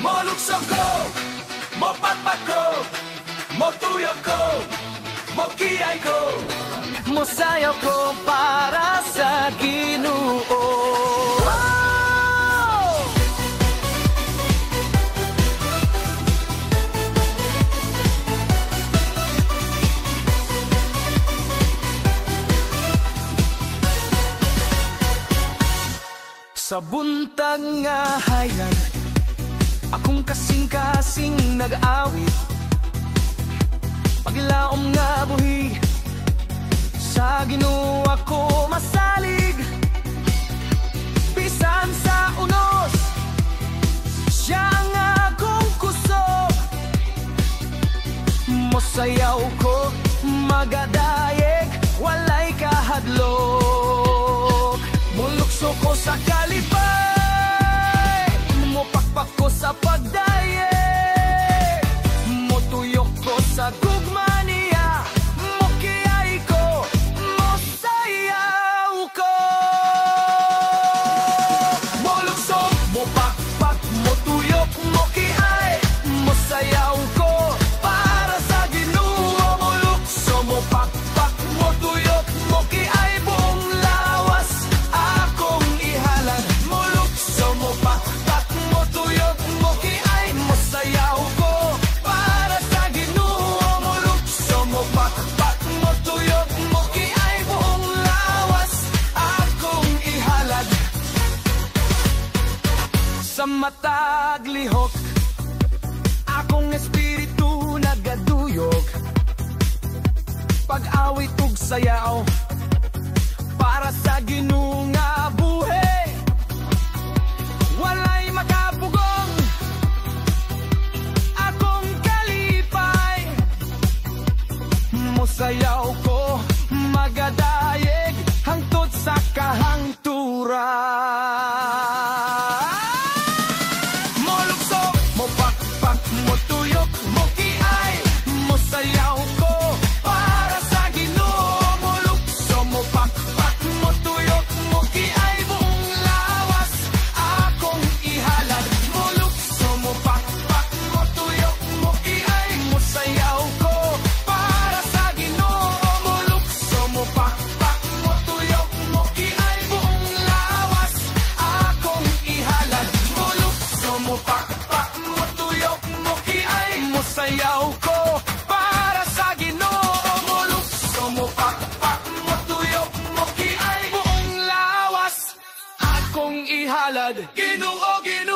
Molukso ko, mopakpak ko, motuyok ko, mokiyay ko, mosayaw ko para sa Ginoo. Sa buntag nga hayag, akong kasing-kasing nag-awit. Paglaom nga buhi, sa Ginoo ako masalig. Bisan sa unos, siya ang akong kusog. Mosayaw ko, magadayeg, walay kahadlok. Mulukso ko sa kalipay, mopakpak ko sa pagdayeg, motuyok ko sa gugma niya, mokiyay ko, mosayaw ko. Mulukso, mopakpak, motuyok, mokiyay, mosayaw ko para sa Ginoo. Mulukso, mopakpak, motuyok, mokiyay, buong lawas akong ihalad. Mulukso, mopakpak, motuyok, mokiyay, mosayaw ko para sa Ginoo. Mulukso, mopakpak, motuyok, mokiyay, buong lawas akong ihalad. Sa matag lihok, akong espiritu nagaduyog. Pag-awit ug sayaw para sa Ginoo nga buhi. Walay makapugong akong kalipay, mosayaw ko, magadayeg hangtod sa kahangturan. Molukso, mopakpak, motuyok, mokiyay, mosayaw ko para sa Ginoo. Molukso, mopakpak, motuyok, mokiyay, buong lawas akong ihalad. Molukso, mopakpak, motuyok, mokiyay, mosayaw ko para sa Ginoo. Molukso, mopakpak, motuyok, mokiyay, buong lawas akong ihalad. Molukso, mopakpak, motuyok, mokiyay, mosayaw ko para sa Ginoo. Molukso, mopakpak, motuyok, mokiyay, buong lawas akong ihalad. Ginoo, Ginoo.